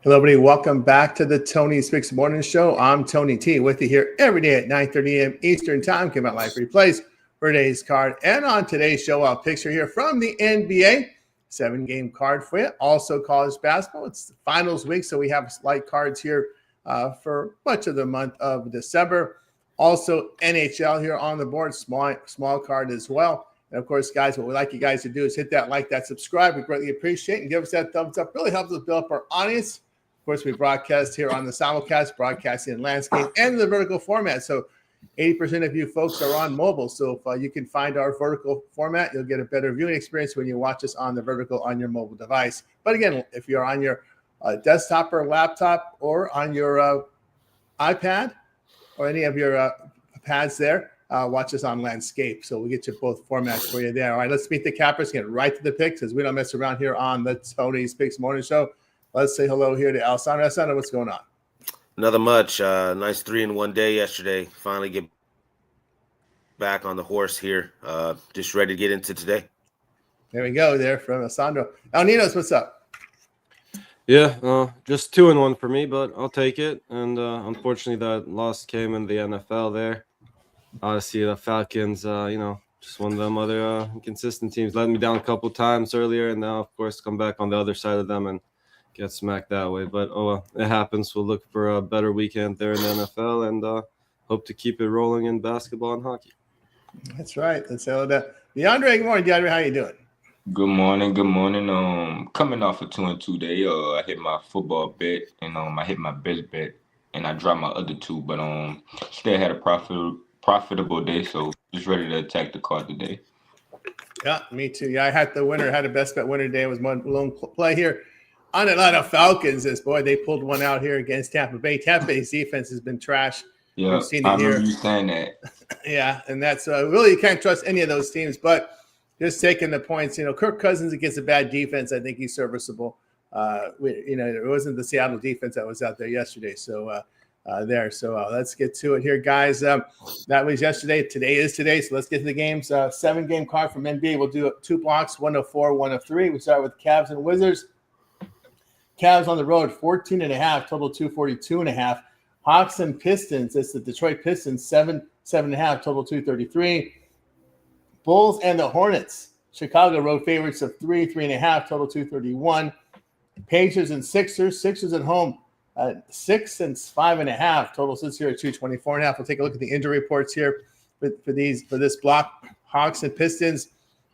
Hello, everybody. Welcome back to the Tony Speaks Morning Show. I'm Tony T with you here every day at 9:30 a.m. Eastern Time. Come out live replays for today's card. And on today's show, I'll picture here from the NBA, 7-game card for you. Also college basketball. It's the finals week, so we have light cards here for much of the month of December. Also NHL here on the board, small card as well. And of course, guys, what we'd like you guys to do is hit that like, that subscribe. We greatly appreciate it, and give us that thumbs up. Really helps us build up our audience. Of course, we broadcast here on the simulcast, broadcasting in landscape and the vertical format. So 80% of you folks are on mobile. So if you can find our vertical format, you'll get a better viewing experience when you watch us on the vertical on your mobile device. But again, if you're on your desktop or laptop or on your iPad or any of your pads there, watch us on landscape. So we'll get you both formats for you there. All right, let's meet the cappers. Get right to the picks because we don't mess around here on the Tony Speaks Morning Show. Let's say hello here to Alessandro. Alessandro, what's going on? Nothing much. Nice 3-in-1 day yesterday. Finally get back on the horse here. Just ready to get into today. There we go there from Alessandro. Alninos, what's up? Yeah, just 2-1 for me, but I'll take it. And unfortunately, that loss came in the NFL there. I see the Falcons, just one of them other inconsistent teams let me down a couple times earlier, and now, of course, come back on the other side of them and get smacked that way. But, it happens. We'll look for a better weekend there in the NFL and hope to keep it rolling in basketball and hockey. That's right. Let's say that. DeAndre, good morning. DeAndre, how you doing? Good morning. Coming off a 2-2 day, I hit my football bet and I hit my best bet and I dropped my other two, but still had a profitable day, so just ready to attack the card today. Yeah, me too. Yeah, I had the winner, had a best bet winner day. It was one lone play here on Atlanta Falcons. They pulled one out here against Tampa Bay. Tampa Bay's defense has been trash. Yeah, I remember you saying that. Yeah, and that's really, you can't trust any of those teams, but just taking the points. Kirk Cousins against a bad defense, I think he's serviceable. It wasn't the Seattle defense that was out there yesterday. So let's get to it here, guys. That was yesterday. Today is today. So let's get to the games. 7-game card from NBA. We'll do 2 blocks, 1 of 4, 1 of 3. We start with Cavs and Wizards. Cavs on the road, 14.5, total 242.5. Hawks and Pistons. It's the Detroit Pistons, 7.5, total 233. Bulls and the Hornets. Chicago road favorites of 3.5, total 231. Pacers and Sixers. Sixers at home, 6 and 5.5, total sits here at 224.5. We'll take a look at the injury reports here for this block. Hawks and Pistons.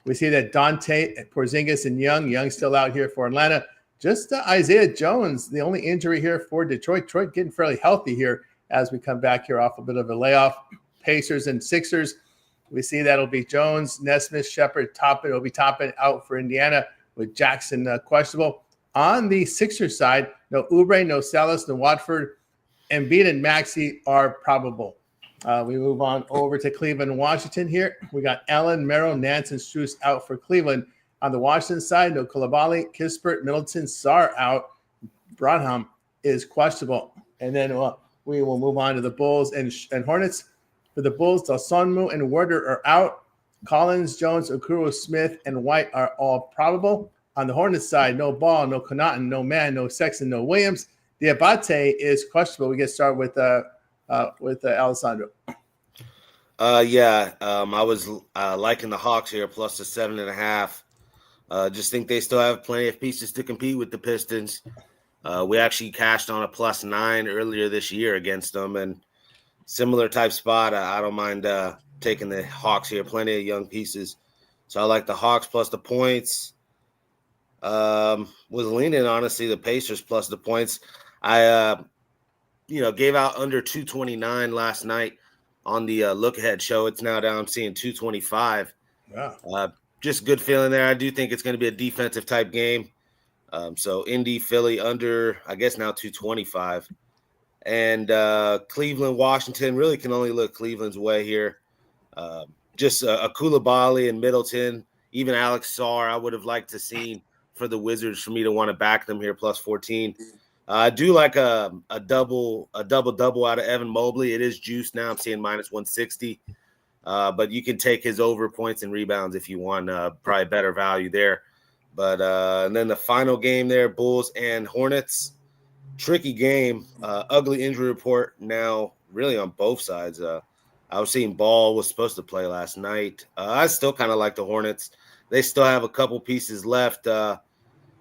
We see that Dante, Porzingis, and Young still out here for Atlanta. Just Isaiah Jones, the only injury here for Detroit. Detroit getting fairly healthy here as we come back here off a bit of a layoff. Pacers and Sixers. We see that'll be Jones, Nesmith, Shepard, Toppin. It'll be Toppin out for Indiana with Jackson questionable. On the Sixers side, no Oubre, no Salas, no Watford. Embiid and Maxey are probable. We move on over to Cleveland, Washington here. We got Allen, Merrill, Nance, and Strus out for Cleveland. On the Washington side, no Coulibaly, Kispert, Middleton, Sarr out. Branham is questionable. And then we will move on to the Bulls and Hornets. For the Bulls, Dalsonmu and Werder are out. Collins, Jones, Okoro, Smith, and White are all probable. On the Hornets side, no Ball, no Connaughton, no Mann, no Sexton, no Williams. Diabate is questionable. We get started with Alessandro. I was liking the Hawks here, plus the 7.5. Just think they still have plenty of pieces to compete with the Pistons. We actually cashed on a +9 earlier this year against them, and similar type spot. I don't mind taking the Hawks here. Plenty of young pieces, so I like the Hawks plus the points. Was leaning honestly the Pacers plus the points. I gave out under 229 last night on the look ahead show. It's now down. I'm seeing 225. Wow. Just good feeling there. I do think it's going to be a defensive type game. So Indy, Philly under, I guess now 225. And Cleveland, Washington really can only look Cleveland's way here. Just a Coulibaly and Middleton, even Alex Sarr, I would have liked to see for the Wizards for me to want to back them here plus 14. I do like a double out of Evan Mobley. It is juiced now. I'm seeing minus 160. But you can take his over points and rebounds if you want. Probably better value there. But and then the final game there, Bulls and Hornets. tricky game. Ugly injury report now, really on both sides. I was seeing Ball was supposed to play last night. I still kind of like the Hornets. They still have a couple pieces left.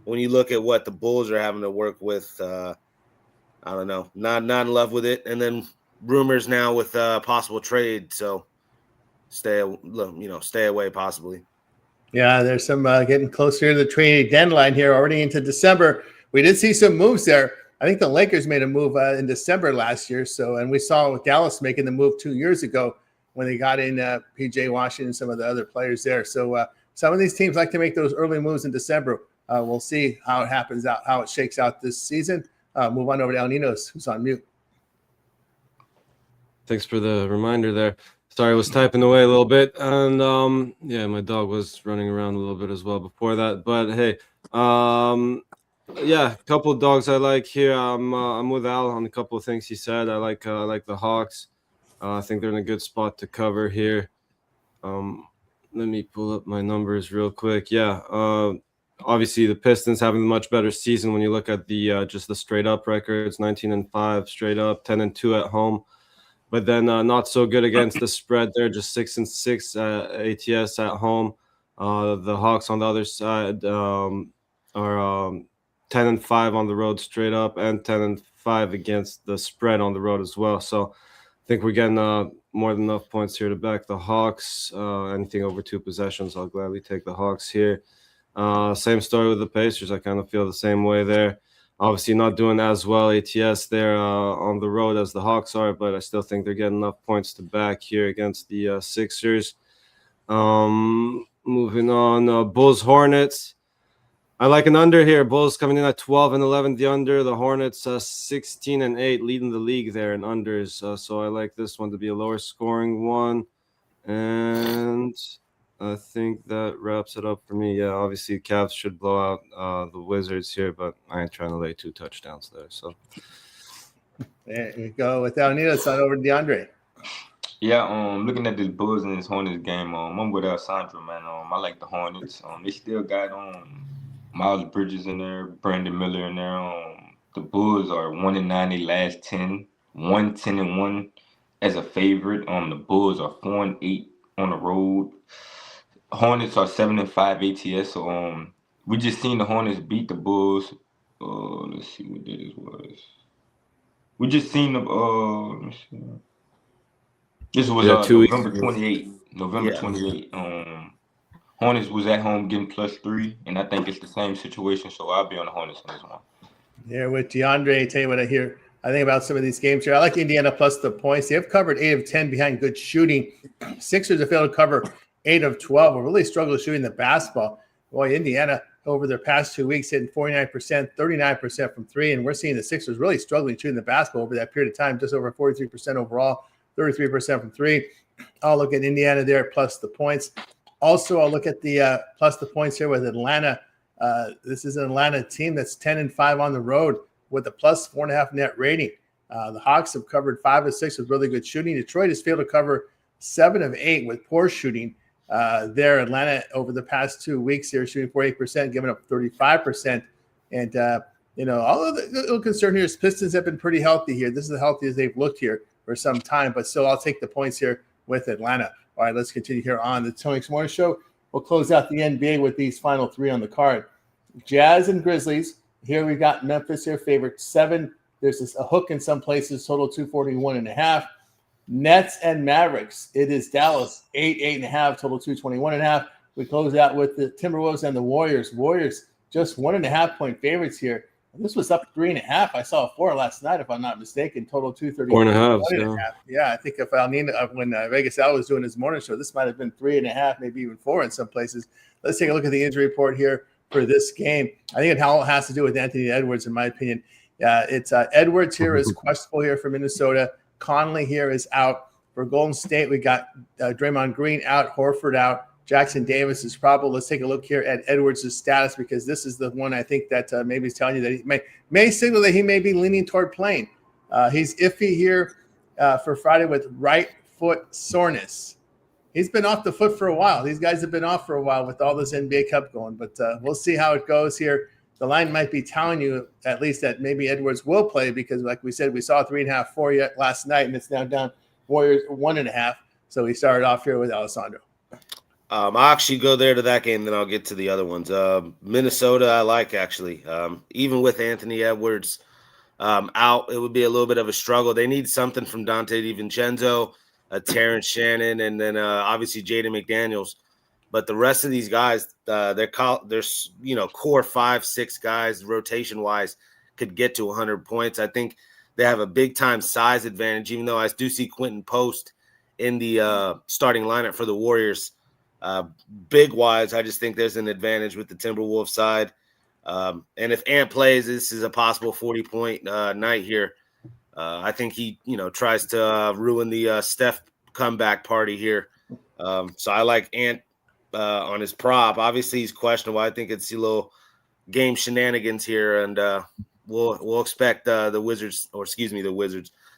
When you look at what the Bulls are having to work with, I don't know, not in love with it. And then rumors now with possible trade, so stay away possibly. Yeah, there's some getting closer to the trade deadline here, already into December. We did see some moves there. I think the Lakers made a move in December last year. And we saw Dallas making the move 2 years ago when they got in PJ Washington and some of the other players there. So some of these teams like to make those early moves in December. We'll see how it happens out, how it shakes out this season. Move on over to El Ninos, who's on mute. Thanks for the reminder there. Sorry, I was typing away a little bit, and yeah, my dog was running around a little bit as well before that. But hey, yeah, a couple of dogs I like here. I'm with Al on a couple of things he said. I like the Hawks. I think they're in a good spot to cover here. Let me pull up my numbers real quick. Yeah, obviously the Pistons having a much better season when you look at the just the straight up records: 19-5 straight up, 10-2 at home. But then not so good against the spread there, just 6-6 ATS at home. The Hawks on the other side are 10-5 on the road straight up, and 10-5 against the spread on the road as well. So I think we're getting more than enough points here to back the Hawks. Anything over 2 possessions, I'll gladly take the Hawks here. Same story with the Pacers. I kind of feel the same way there. Obviously not doing as well ATS there on the road as the Hawks are, but I still think they're getting enough points to back here against the Sixers. Moving on, Bulls Hornets. I like an under here. Bulls coming in at 12-11, the under. The Hornets 16-8, leading the league there in unders. So I like this one to be a lower scoring one. And I think that wraps it up for me. Yeah, obviously Cavs should blow out the Wizards here, but I ain't trying to lay 2 touchdowns there. So there you go. With El Ninos, on over to DeAndre. Yeah, looking at this Bulls and this Hornets game, I'm with Alessandro, man. I like the Hornets. They still got Miles Bridges in there, Brandon Miller in there. The Bulls are 1-9 their last 10, 1-10-1 as a favorite. The Bulls are 4-8 on the road. Hornets are 7-5 ATS. So we just seen the Hornets beat the Bulls. Let's see what this was. We just seen the let's see. This was November 28. November 28. Hornets was at home getting +3, and I think it's the same situation. So I'll be on the Hornets in this one. Yeah, with DeAndre, tell you what I think about some of these games here. I like Indiana plus the points. They have covered 8 of 10 behind good shooting. Sixers have failed to cover 8 of 12. Will really struggle shooting the basketball. Boy, Indiana over their past 2 weeks hitting 49%, 39% from 3, and we're seeing the Sixers really struggling shooting the basketball over that period of time, just over 43% overall, 33% from 3. I'll look at Indiana there plus the points. Also, I'll look at the plus the points here with Atlanta. This is an Atlanta team that's 10-5 on the road with a plus 4.5 net rating. The Hawks have covered 5 of 6 with really good shooting. Detroit has failed to cover 7 of 8 with poor shooting. There, Atlanta over the past 2 weeks here shooting 48%, giving up 35%. And all of the little concern here is Pistons have been pretty healthy here. This is the healthiest they've looked here for some time, but still I'll take the points here with Atlanta. All right, let's continue here on the Tony Morning Show. We'll close out the NBA with these final 3 on the card. Jazz and Grizzlies. Here we got Memphis here, favorite 7. There's a hook in some places, total 241.5. Nets and Mavericks. It is Dallas, 8.5, total 221.5. We close out with the Timberwolves and the Warriors. Warriors just 1.5 point favorites here. This was up 3.5. I saw a 4 last night, if I'm not mistaken. Total 231. 4.5. Yeah, I think if when Vegas Al was doing his morning show, this might have been 3.5, maybe even 4 in some places. Let's take a look at the injury report here for this game. I think it all has to do with Anthony Edwards, in my opinion. It's Edwards here is questionable here for Minnesota. Conley here is out. For Golden State, we got Draymond Green out, Horford out. Jackson Davis is probable. Let's take a look here at Edwards' status, because this is the one I think that maybe is telling you that he may signal that he may be leaning toward playing. He's iffy here for Friday with right foot soreness. He's been off the foot for a while. These guys have been off for a while with all this NBA Cup going, but we'll see how it goes here. the line might be telling you at least that maybe Edwards will play because, like we said, we saw 3.5, 4 yet last night, and it's now down Warriors 1.5. So we started off here with Alessandro. I'll actually go there to that game, then I'll get to the other ones. Minnesota, I like actually. Even with Anthony Edwards out, it would be a little bit of a struggle. They need something from Dante DiVincenzo, Terrence Shannon, and then obviously Jaden McDaniels. But the rest of they're core 5-6 guys, rotation wise, could get to 100 points. I think they have a big time size advantage, even though I do see Quentin Post in the starting lineup for the Warriors. Big wise, I just think there's an advantage with the Timberwolves side. And if Ant plays, this is a possible 40-point night here. I think he, tries to ruin the Steph comeback party here. So I like Ant on his prop. Obviously, he's questionable. I think it's a little game shenanigans here, and we'll expect the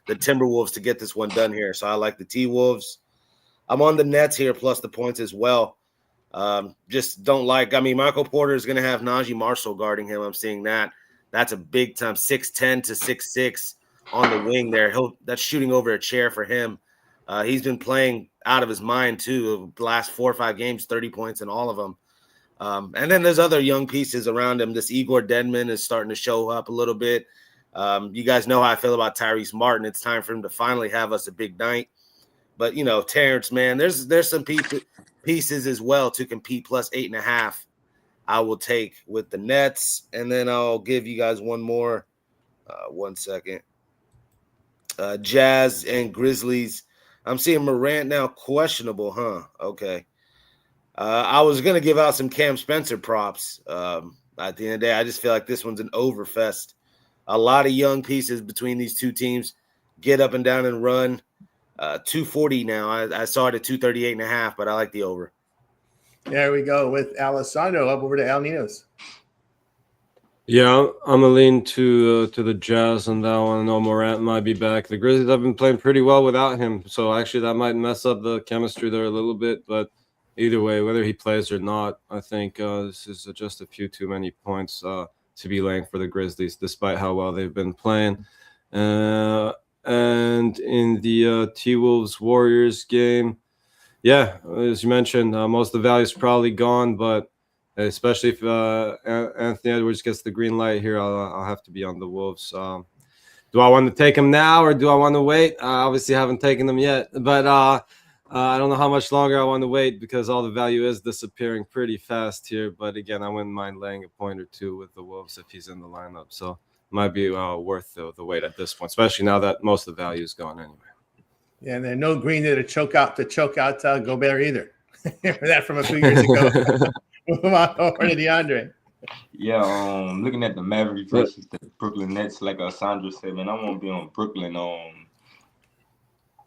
Timberwolves to get this one done here. So I like the T-Wolves. I'm on the Nets here plus the points as well. Just don't like. Michael Porter is going to have Najee Marshall guarding him. I'm seeing that. That's a big time 6'10" to 6'6" on the wing there. That's shooting over a chair for him. He's been playing out of his mind too. The last 4 or 5 games, 30 points in all of them. And then there's other young pieces around him. This Igor Dedman is starting to show up a little bit. You guys know how I feel about Tyrese Martin. It's time for him to finally have us a big night. But, Terrence, man, there's some pieces as well to compete plus 8.5. I will take with the Nets. And then I'll give you guys one more. 1 second. Jazz and Grizzlies. I'm seeing Morant now questionable, huh? Okay. I was going to give out some Cam Spencer props. At the end of the day, I just feel like this one's an overfest. A lot of young pieces between these two teams. Get up and down and run. 240 now. I saw it at 238.5, but I like the over. There we go with Alessandro. Up over to Al Ninos. Yeah, I'm going to lean to the Jazz on that one. I know Morant might be back. The Grizzlies have been playing pretty well without him, so actually that might mess up the chemistry there a little bit. But either way, whether he plays or not, I think this is just a few too many points to be laying for the Grizzlies, despite how well they've been playing. And in the T-Wolves Warriors game, yeah, as you mentioned, most of the value is probably gone, but especially if Anthony Edwards gets the green light here, I'll have to be on the Wolves. Do I want to take them now or do I want to wait? I obviously haven't taken them yet, but I don't know how much longer I want to wait because all the value is disappearing pretty fast here. But again, I wouldn't mind laying a point or two with the Wolves if he's in the lineup. So it might be worth the wait at this point, especially now that most of the value is gone anyway. Yeah, and there's no green there to choke out Gobert either. Remember that from a few years ago. Move on over to DeAndre. Yeah, looking at the Mavericks versus the Brooklyn Nets, like Sandra said, man, I want to be on Brooklyn.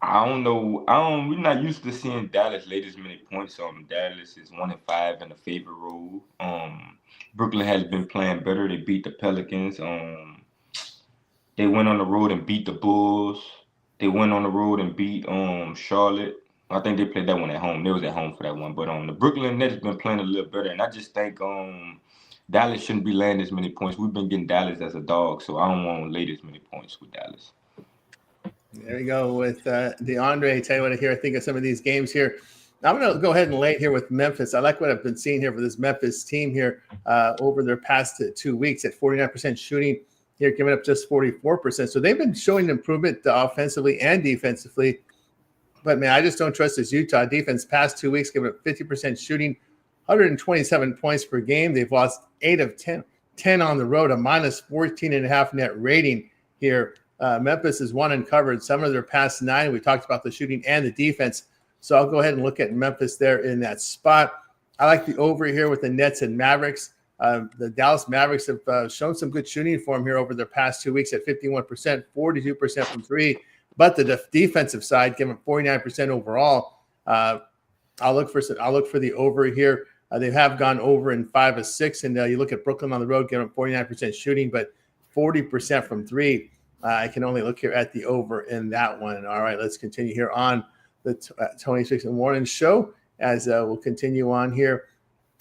I don't know. We're not used to seeing Dallas lay this many points. Dallas is 1-5 in the favorite role. Brooklyn has been playing better. They beat the Pelicans. They went on the road and beat the Bulls. They went on the road and beat Charlotte. I think they played that one at home. They was at home for that one. But the Brooklyn Nets been playing a little better, and I just think Dallas shouldn't be laying this many points. We've been getting Dallas as a dog, so I don't want to lay this many points with Dallas. There we go with DeAndre. Tell you what, I think of some of these games here. I'm going to go ahead and lay it here with Memphis. I like what I've been seeing here for this Memphis team here over their past 2 weeks at 49% shooting. Here, giving up just 44%. So they've been showing improvement offensively and defensively. But, man, I just don't trust this Utah defense. Past 2 weeks, giving up 50% shooting, 127 points per game. They've lost 8 of 10 on the road, a minus 14.5 net rating here. Memphis is won and covered some of their past 9. We talked about the shooting and the defense. So I'll go ahead and look at Memphis there in that spot. I like the over here with the Nets and Mavericks. The Dallas Mavericks have shown some good shooting form here over their past 2 weeks at 51%, 42% from three. But the defensive side, given 49% overall, I'll look for the over here. They have gone over in 5 of 6, and you look at Brooklyn on the road, giving 49% shooting, but 40% from three. I can only look here at the over in that one. All right, let's continue here on the Tony Six and Warren show as we'll continue on here.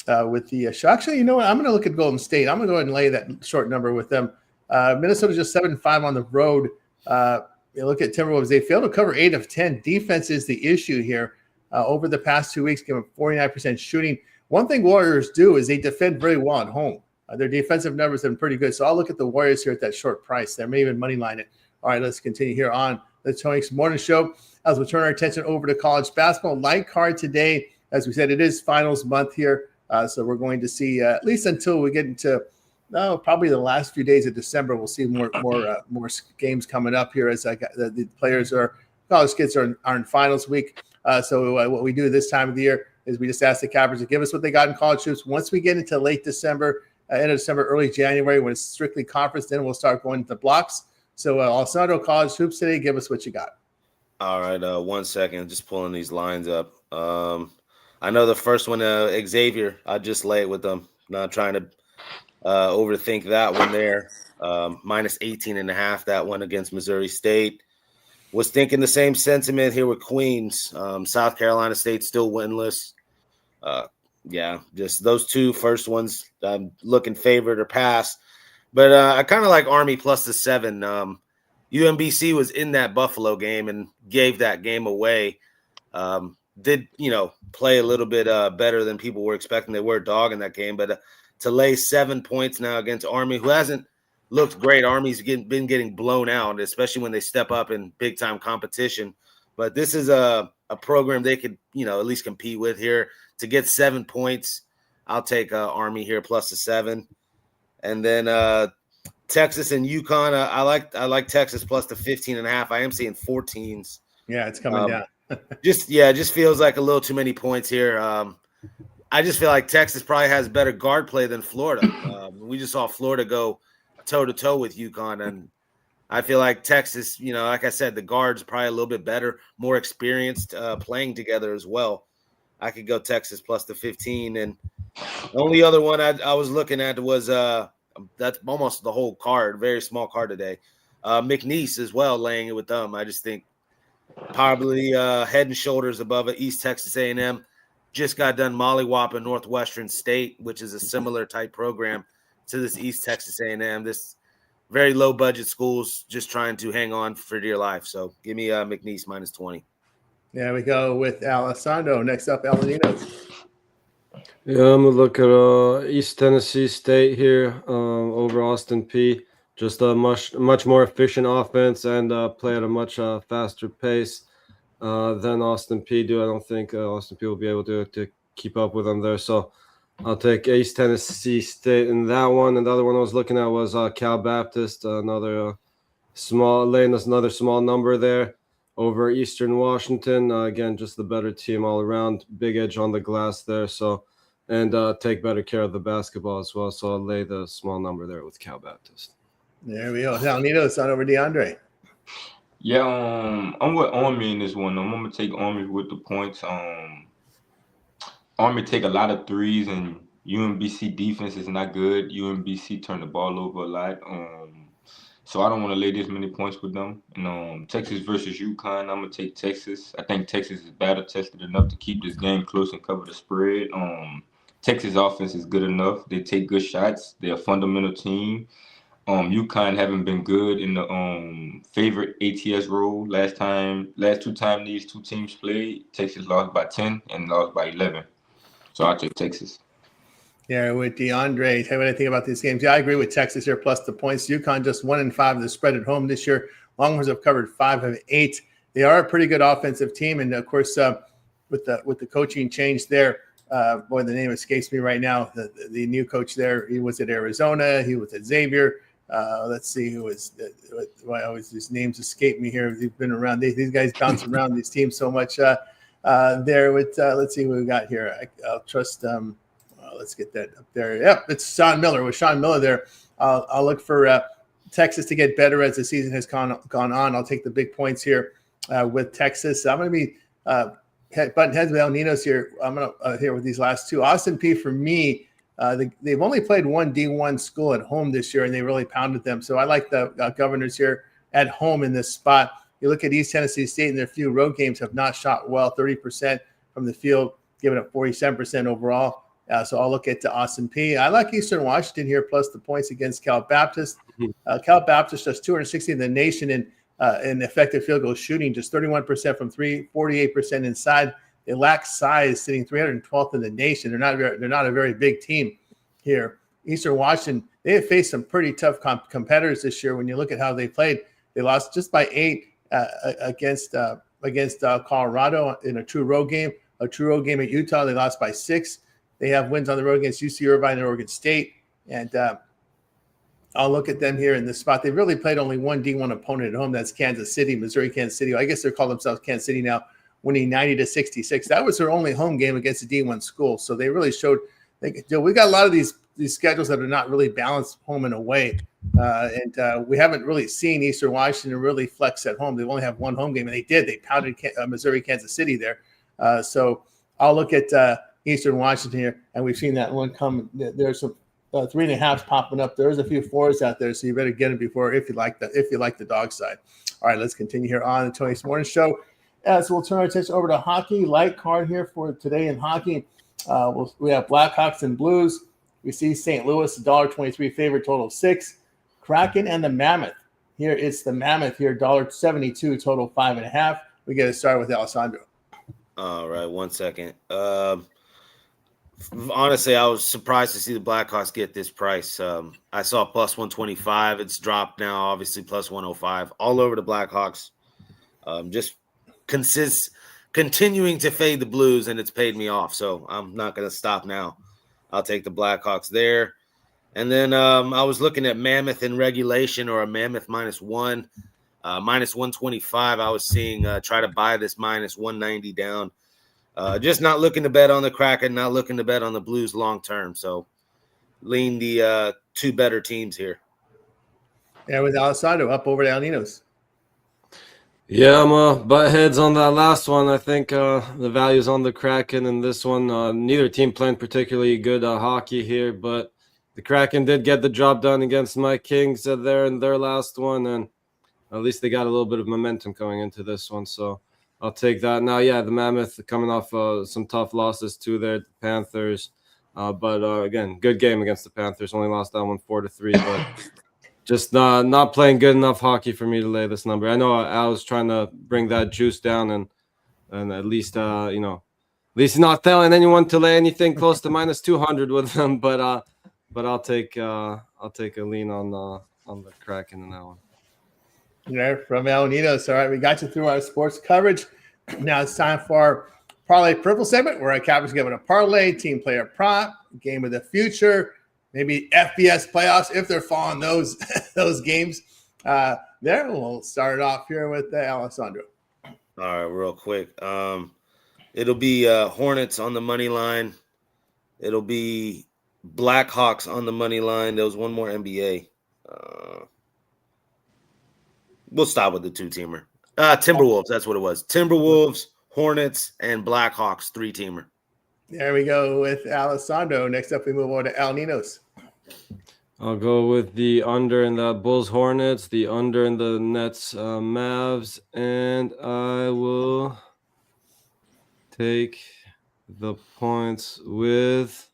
with the show. Actually, you know what? I'm going to look at Golden State. I'm going to go ahead and lay that short number with them. Minnesota just 7-5 on the road. You look at Timberwolves. They failed to cover 8 of 10. Defense is the issue here. Over the past 2 weeks, giving 49% shooting. One thing Warriors do is they defend very well at home. Their defensive numbers have been pretty good. So I'll look at the Warriors here at that short price. They may even money line it. All right, let's continue here on the Tony Morning Show as we turn our attention over to college basketball. Light card today. As we said, it is finals month here. So we're going to see, at least until we get into probably the last few days of December, we'll see more games coming up here as the players college kids are in finals week. So what we do this time of the year is we just ask the cappers to give us what they got in college hoops. Once we get into late December, end of December, early January, when it's strictly conference, then we'll start going to blocks. So Alessandro, college hoops today, give us what you got. All right, 1 second, just pulling these lines up. I know the first one, Xavier, I just lay it with them. Not trying to overthink that one there. Minus 18.5, that one against Missouri State. Was thinking the same sentiment here with Queens. South Carolina State still winless. Just those two first ones I'm looking favored or pass. But I kind of like Army plus the 7. UMBC was in that Buffalo game and gave that game away. Did, play a little bit better than people were expecting. They were a dog in that game. But to lay 7 points now against Army, who hasn't looked great. Army's been getting blown out, especially when they step up in big-time competition. But this is a program they could, at least compete with here. To get 7 points, I'll take Army here plus the 7. And then Texas and UConn, I like Texas plus the 15.5. I am seeing 14s. Yeah, it's coming down. just feels like a little too many points here. I just feel like Texas probably has better guard play than Florida. We just saw Florida go toe-to-toe with UConn, and I feel like Texas, like I said, the guards probably a little bit better, more experienced playing together as well. I could go Texas plus the 15. And the only other one I was looking at was that's almost the whole card, very small card today. McNeese as well, laying it with them. I just think probably head and shoulders above East Texas A&M. Just got done mollywhopping Northwestern State, which is a similar type program to this East Texas A&M. This very low budget schools just trying to hang on for dear life. So give me McNeese minus 20. There we go with Alessandro. Next up, Alaninos. Yeah, I'm gonna look at East Tennessee State here over Austin P. Just a much more efficient offense and play at a much faster pace than Austin P do. I don't think Austin P will be able to keep up with them there. So I'll take East Tennessee State in that one. And the other one I was looking at was Cal Baptist, another small number there over Eastern Washington. Again, just the better team all around. Big edge on the glass there. So, and take better care of the basketball as well. So I'll lay the small number there with Cal Baptist. There we go. Alaninos on over DeAndre. Yeah, I'm with Army in this one. I'm gonna take Army with the points. Army take a lot of threes, and UMBC defense is not good. UMBC turn the ball over a lot. So I don't want to lay this many points with them. And Texas versus UConn, I'm gonna take Texas. I think Texas is battle tested enough to keep this game close and cover the spread. Texas offense is good enough. They take good shots. They're a fundamental team. UConn haven't been good in the favorite ATS role. Last two times these two teams played, Texas lost by 10 and lost by 11. So I'll take Texas. Yeah, with DeAndre, tell me what I think about these games. Yeah, I agree with Texas here plus the points. UConn just 1-5 the spread at home this year. Longhorns have covered 5 of 8. They are a pretty good offensive team, and of course, with the coaching change there, the name escapes me right now. The new coach there, he was at Arizona, he was at Xavier. Let's see who is. Why always these names escape me here? They've been around. These guys bounce around these teams so much. There with let's see who we got here. I'll trust. Let's get that up there. Yep, it's Sean Miller. With Sean Miller there, I'll look for Texas to get better as the season has gone on. I'll take the big points here with Texas. I'm going to be button heads with El Ninos here. I'm going to here with these last two. Austin P for me. They've only played one D1 school at home this year, and they really pounded them. So I like the Governors here at home in this spot. You look at East Tennessee State, and their few road games have not shot well, 30% from the field, giving up 47% overall. So I'll look at Austin P. I like Eastern Washington here plus the points against Cal Baptist. Cal Baptist just 260 in the nation in effective field goal shooting, just 31% from three, 48% inside. They lack size, sitting 312th in the nation. They're not a very big team here. Eastern Washington, they have faced some pretty tough competitors this year. When you look at how they played, they lost just by 8 against Colorado in a true road game. A true road game at Utah, they lost by 6. They have wins on the road against UC Irvine and Oregon State. And I'll look at them here in this spot. They really played only one D1 opponent at home. That's Kansas City, Missouri, Kansas City. I guess they're calling themselves Kansas City now, winning 90-66. That was their only home game against a D1 school. So they really showed we got a lot of these schedules that are not really balanced home and away. And we haven't really seen Eastern Washington really flex at home. They only have one home game, and they did. They pounded Missouri, Kansas City there. So I'll look at Eastern Washington here, and we've seen that one come. There's some 3.5s popping up. There's a few 4s out there, so you better get them before if you like the dog side. All right, let's continue here on the Tony's Morning Show. So we'll turn our attention over to hockey. Light card here for today in hockey. We have Blackhawks and Blues. We see St. Louis $1.23 favorite, total of 6. Kraken and the Mammoth. Here it's the Mammoth here, $1.72 total 5.5. We get it started with Alessandro. All right, 1 second. Honestly, I was surprised to see the Blackhawks get this price. I saw plus 125. It's dropped now, obviously plus 105. All over the Blackhawks. Just continuing to fade the Blues, and it's paid me off. So I'm not going to stop now. I'll take the Blackhawks there. And then I was looking at Mammoth in regulation, or a Mammoth -1, minus 125. I was seeing try to buy this minus 190 down. Just not looking to bet on the Kraken, not looking to bet on the Blues long term. So lean the 2 better teams here. Yeah, with Alessandro up over to El Ninos. Yeah, I'm butt heads on that last one. I think the value's on the Kraken in this one. Neither team playing particularly good hockey here, but the Kraken did get the job done against my Kings there in their last one, and at least they got a little bit of momentum going into this one. So I'll take that. Now, yeah, the Mammoth coming off some tough losses too there, the Panthers. But again, good game against the Panthers. Only lost that one 4-3, but just not playing good enough hockey for me to lay this number. I know I was trying to bring that juice down and at least at least not telling anyone to lay anything close to minus 200 with them. But I'll take a lean on the Kraken in that one. There from El Ninos. All right, we got you through our sports coverage. Now it's time for our parlay purple segment where our captain's giving a parlay, team player prop, game of the future, maybe FBS playoffs if they're following those games. There, we'll start off here with Alessandro. All right, real quick. It'll be Hornets on the money line. It'll be Blackhawks on the money line. There was one more NBA. We'll stop with the 2-teamer. Timberwolves, that's what it was. Timberwolves, Hornets, and Blackhawks 3-teamer. There we go with Alessandro. Next up, we move on to Al Ninos. I'll go with the under in the Bulls Hornets, the under in the Nets Mavs, and I will take the points with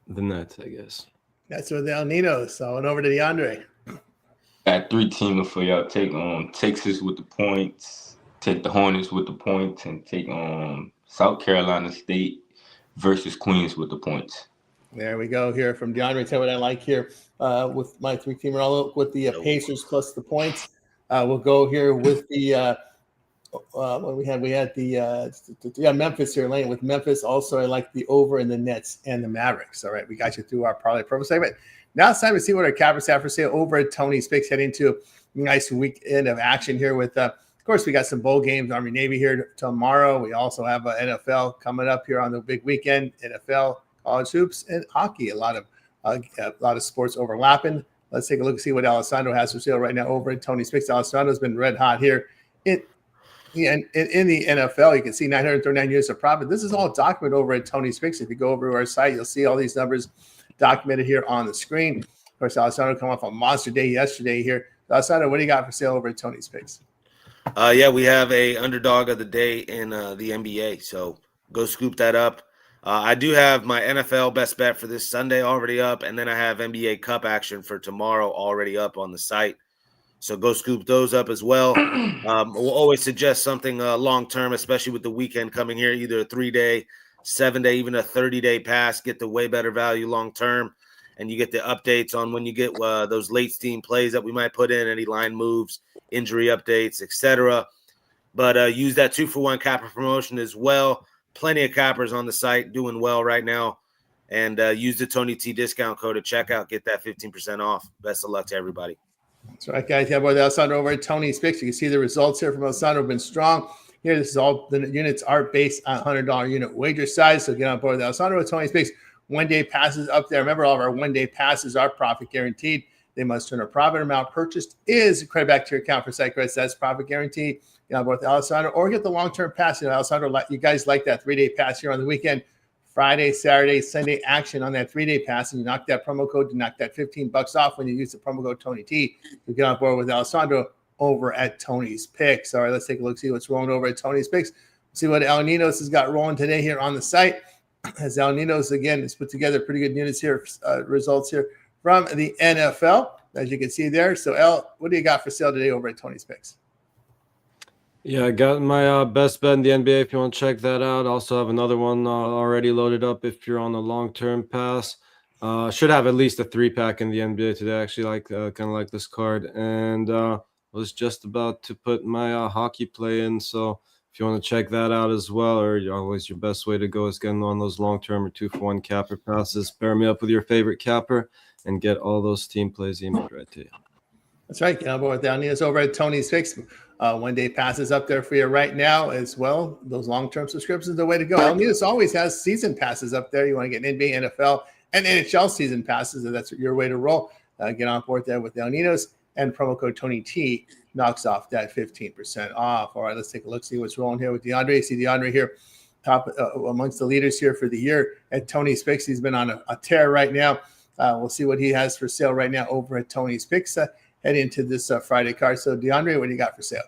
the Nets, I guess. That's with El Ninos. So I went over to DeAndre. Got 3-teamer for y'all. Take Texas with the points, take the Hornets with the points, and take South Carolina State versus Queens with the points. There we go here from DeAndre. Tell what I like here with my 3-teamer. I'll look with the Pacers plus the points. We'll go here with the what we had the Memphis here, laying with Memphis. Also, I like the over in the Nets and the Mavericks. All right, we got you through our parlay purple segment. Now it's time to see what our cappers have for sale over at Tony's Picks, heading to a nice weekend of action here with, of course, we got some bowl games, Army Navy here tomorrow. We also have NFL coming up here on the big weekend, NFL, college hoops, and hockey. A lot of sports overlapping. Let's take a look and see what Alessandro has for sale right now over at Tony's Picks. Alessandro's been red hot here in the NFL. You can see 939 years of profit. This is all documented over at Tony's Picks. If you go over to our site, you'll see all these numbers documented here on the screen. Of course, Alessandro come off a monster day yesterday here. Alessandro, what do you got for sale over at Tony's Picks? Yeah, we have a underdog of the day in the NBA, so go scoop that up. I do have my NFL best bet for this Sunday already up, and then I have NBA Cup action for tomorrow already up on the site. So go scoop those up as well. We'll always suggest something long-term, especially with the weekend coming here, either a 3-day, 7-day, even a 30-day pass, get the way better value long-term. And you get the updates on when you get those late steam plays that we might put in, any line moves, injury updates, etc. But use that 2-for-1 capper promotion as well. Plenty of cappers on the site doing well right now. And use the Tony T discount code at checkout. Get that 15% off. Best of luck to everybody. That's right, guys. Yeah, boy, Alessandro over at Tony's Picks. You can see the results here from Alessandro have been strong. Here, this is all the units are based on $100 unit wager size. So get on board with Alessandro with Tony's Picks. 1-day passes up there. Remember, all of our 1-day passes are profit guaranteed. They must turn a profit amount purchased is credit back to your account for site credits. That's profit guaranteed. Get on board with Alessandro or get the long-term pass. You know, Alessandro, you guys like that 3-day pass here on the weekend. Friday, Saturday, Sunday action on that 3-day pass, and you knock that promo code to knock that $15 off when you use the promo code Tony T. You get on board with Alessandro over at Tony's Picks. All right, let's take a look, see what's rolling over at Tony's Picks. See what El Ninos has got rolling today here on the site. As El Ninos, again, has put together pretty good units here, results here from the NFL, as you can see there. So, El, what do you got for sale today over at Tony's Picks? Yeah, I got my best bet in the NBA if you want to check that out. Also have another one already loaded up if you're on a long-term pass. Should have at least a 3-pack in the NBA today. I actually like kind of like this card. And was just about to put my hockey play in. So if you want to check that out as well, or always your best way to go is getting on those long-term or 2-for-1 capper passes. Pair me up with your favorite capper and get all those team plays emailed right to you. That's right. Get on board with Alninas over at Tony's Picks. 1-day passes up there for you right now as well. Those long-term subscriptions are the way to go. Alninas always has season passes up there. You want to get NBA, NFL, and NHL season passes, and that's your way to roll. Get on board there with Alninas, and promo code Tony T knocks off that 15% off. All right, let's take a look, see what's rolling here with DeAndre. See DeAndre here, top amongst the leaders here for the year at Tony's Picks. He's been on a tear right now. We'll see what he has for sale right now over at Tony's Picks. Head into this Friday card. So, DeAndre, what do you got for sale?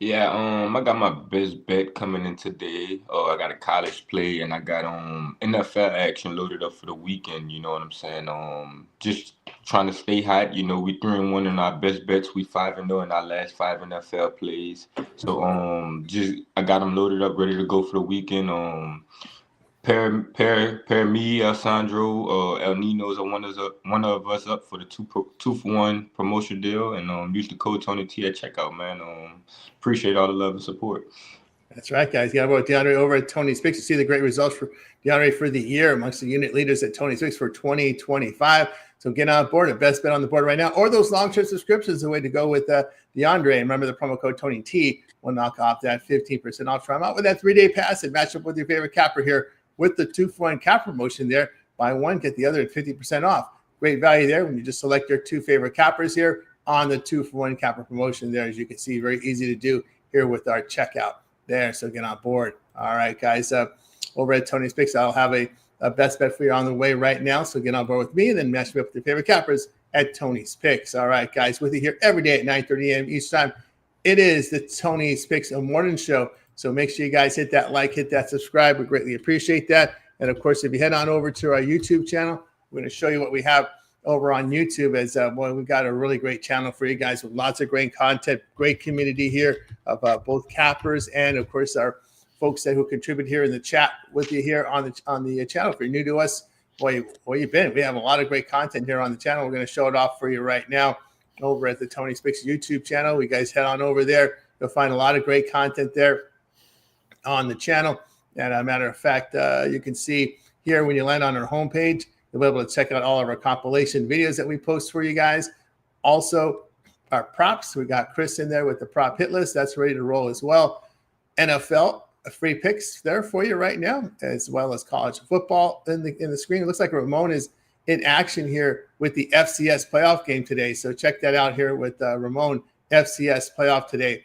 Yeah, I got my best bet coming in today. I got a college play and I got NFL action loaded up for the weekend. You know what I'm saying? Just trying to stay hot. You know, we 3-1 in our best bets. We 5-0 in our last 5 NFL plays. So I got them loaded up, ready to go for the weekend. Pair me, Alessandro, El Ninos, or one of us up for the 2-for-1 promotion deal, and use the code Tony T at checkout, man. Appreciate all the love and support. That's right, guys. Got about DeAndre over at Tony's Picks. You see the great results for DeAndre for the year amongst the unit leaders at Tony's Picks for 2025. So get on board. The best bet on the board right now, or those long-term subscriptions, the way to go with DeAndre. And remember the promo code Tony T will knock off that 15% off. Try them out with that 3-day pass and match up with your favorite capper here with the 2-for-1 cap promotion there. Buy one, get the other at 50% off. Great value there when you just select your 2 favorite cappers here on the 2-for-1 capper promotion there. As you can see, very easy to do here with our checkout there. So get on board. All right, guys. Over at Tony's Picks, I'll have a best bet for you on the way right now. So get on board with me and then match me up with your favorite cappers at Tony's Picks. All right, guys. With you here every day at 9:30 a.m. Each time. It is the Tony's Picks morning show. So make sure you guys hit that like, hit that subscribe. We greatly appreciate that. And, of course, if you head on over to our YouTube channel, we're going to show you what we have over on YouTube. As we've got a really great channel for you guys with lots of great content, great community here of both cappers and, of course, our folks who contribute here in the chat with you here on the channel. If you're new to us, boy, where you been? We have a lot of great content here on the channel. We're going to show it off for you right now over at the Tony's Picks YouTube channel. You guys head on over there. You'll find a lot of great content there on the channel. And a matter of fact, you can see here when you land on our homepage, you'll be able to check out all of our compilation videos that we post for you guys. Also, our props. We got Chris in there with the prop hit list. That's ready to roll as well. NFL free picks there for you right now, as well as college football in the screen. It looks like Ramon is in action here with the FCS playoff game today. So check that out here with Ramon FCS playoff today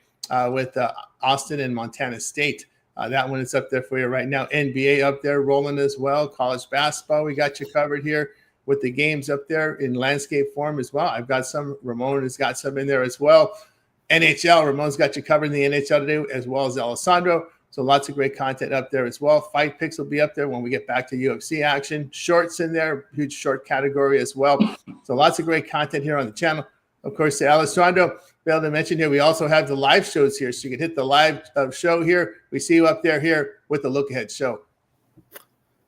with Austin and Montana State. That one is up there for you right now. NBA up there rolling as well. College basketball, we got you covered here with the games up there in landscape form as well. I've got some. Ramon has got some in there as well. NHL. Ramon's got you covered in the NHL today, as well as Alessandro. So lots of great content up there as well. Fight picks will be up there when we get back to UFC action. Shorts in there, huge short category as well. So lots of great content here on the channel. Of course, Alessandro, failed to mention here, we also have the live shows here. So you can hit the live show here. We see you up there here with the Look Ahead show.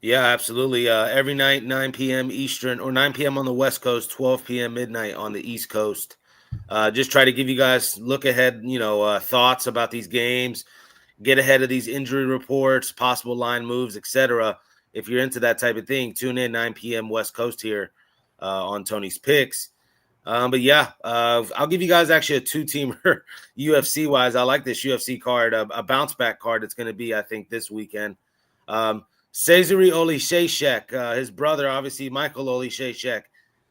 Yeah, absolutely. Every night, 9 p.m. Eastern, or 9 p.m. on the West Coast, 12 p.m. midnight on the East Coast. Just try to give you guys look ahead, thoughts about these games, get ahead of these injury reports, possible line moves, etc. If you're into that type of thing, tune in 9 p.m. West Coast here on Tony's Picks. But yeah, I'll give you guys actually a two-teamer UFC-wise. I like this UFC card, a bounce-back card that's going to be, I think, this weekend. Cezary Olszejszek, his brother, obviously, Michael Olszejszek.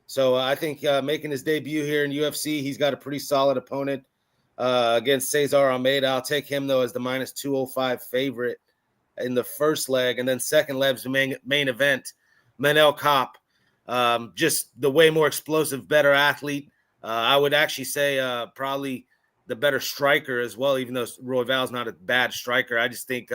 So I think making his debut here in UFC, he's got a pretty solid opponent against Cesar Almeida. I'll take him, though, as the minus 205 favorite in the first leg. And then second leg's main event, Manel Kape. Just the way more explosive, better athlete. I would actually say probably the better striker as well, even though Royval's not a bad striker. I just think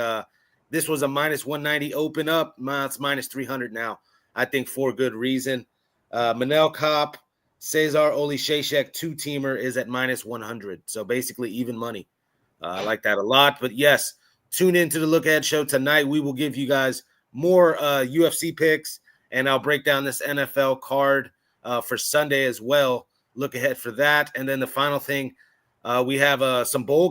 this was a minus 190 open up. It's minus 300 now, I think, for good reason. Manel Kape, Cezar Olszejszek, two-teamer is at minus 100. So basically even money. I like that a lot. But yes, tune into the Look Ahead show tonight. We will give you guys more UFC picks, and I'll break down this NFL card for Sunday as well. Look ahead for that. And then the final thing, we have a bowl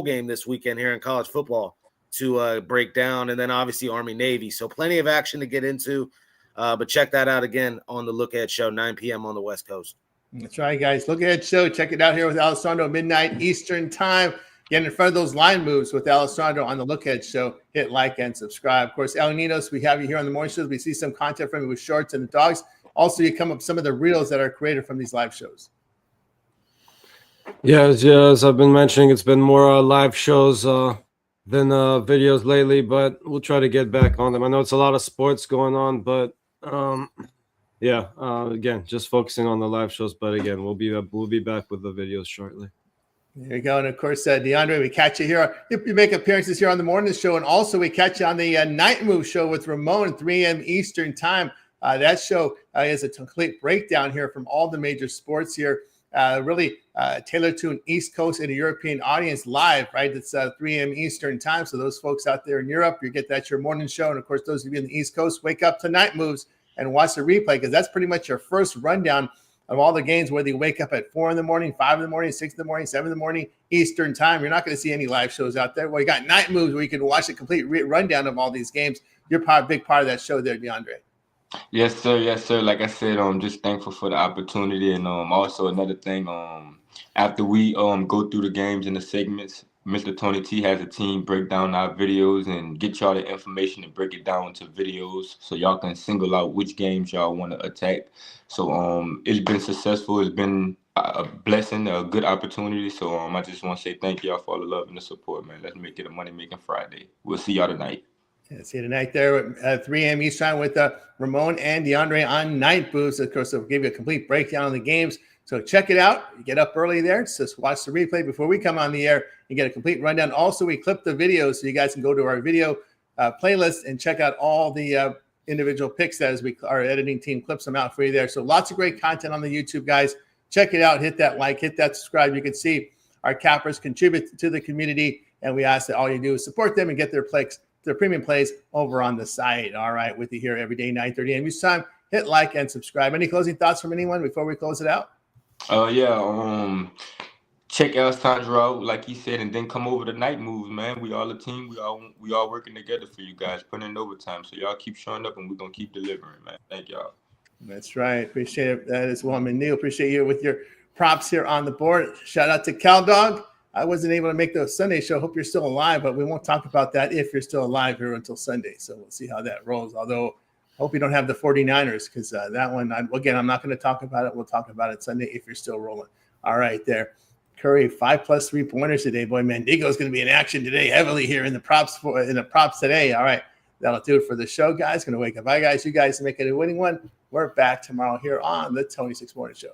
game this weekend here in college football to break down, and then obviously Army-Navy. So plenty of action to get into. But check that out again on the Look Ahead show, 9 p.m. on the West Coast. That's right, guys. Look Ahead show. Check it out here with Alessandro, midnight Eastern time. Get in front of those line moves with Alessandro on the Look Ahead show. Hit like and subscribe. Of course, El Ninos, we have you here on the morning shows. We see some content from you with shorts and the dogs. Also, you come up with some of the reels that are created from these live shows. Yeah, as I've been mentioning, it's been more live shows than videos lately, but we'll try to get back on them. I know it's a lot of sports going on, but again, just focusing on the live shows. But again, we'll be back with the videos shortly. There you go. And of course, DeAndre, we catch you here. You make appearances here on the morning show, and also we catch you on the Night Move show with Ramon, 3 a.m. Eastern time. That show is a complete breakdown here from all the major sports here. Really tailored to an East Coast and a European audience live, right? It's 3 a.m. Eastern time. So those folks out there in Europe, you get that's your morning show. And of course, those of you in the East Coast, wake up to Night Moves and watch the replay, because that's pretty much your first rundown of all the games, whether you wake up at 4 in the morning, 5 in the morning, 6 in the morning, 7 in the morning, Eastern time. You're not going to see any live shows out there. Well, you got Night Moves where you can watch a complete rundown of all these games. You're a big part of that show there, DeAndre. Yes, sir. Yes, sir. Like I said, just thankful for the opportunity, and also another thing, after we go through the games and the segments, Mr. Tony T has a team break down our videos and get y'all the information and break it down into videos so y'all can single out which games y'all want to attack. So it's been successful. It's been a blessing, a good opportunity. So I just want to say thank y'all for all the love and the support, man. Let's make it a money-making Friday. We'll see y'all tonight. Yeah, see you tonight there at 3 a.m. Eastern with Ramon and DeAndre on Night Boost. Of course, they'll give you a complete breakdown of the games. So check it out. You get up early there. Just watch the replay before we come on the air. You get a complete rundown. Also, we clip the videos so you guys can go to our video playlist and check out all the individual picks that our editing team clips them out for you there. So lots of great content on the YouTube, guys. Check it out. Hit that like, hit that subscribe. You can see our cappers contribute to the community, and we ask that all you do is support them and get their premium plays over on the site. All right, with you here every day, 9:30 a.m. Each time. Hit like and subscribe. Any closing thoughts from anyone before we close it out? Check Alessandro out, like he said, and then come over to Night Moves, man. We all a team. We all working together for you guys, putting in overtime. So y'all keep showing up, and we're gonna keep delivering, man. Thank y'all. That's right. Appreciate it. That is well, Neil. Appreciate you with your props here on the board. Shout out to Cal Dog. I wasn't able to make the Sunday show. Hope you're still alive, but we won't talk about that if you're still alive here until Sunday. So we'll see how that rolls. Although hope you don't have the 49ers, because that one, I'm not going to talk about it. We'll talk about it Sunday if you're still rolling. All right, there. Curry, 5+ 3-pointers today. Boy, Mandigo's going to be in action today heavily here in the props today. All right, that'll do it for the show, guys. Going to wake up. Bye, guys. You guys make it a winning one. We're back tomorrow here on the Tony 6 Morning Show.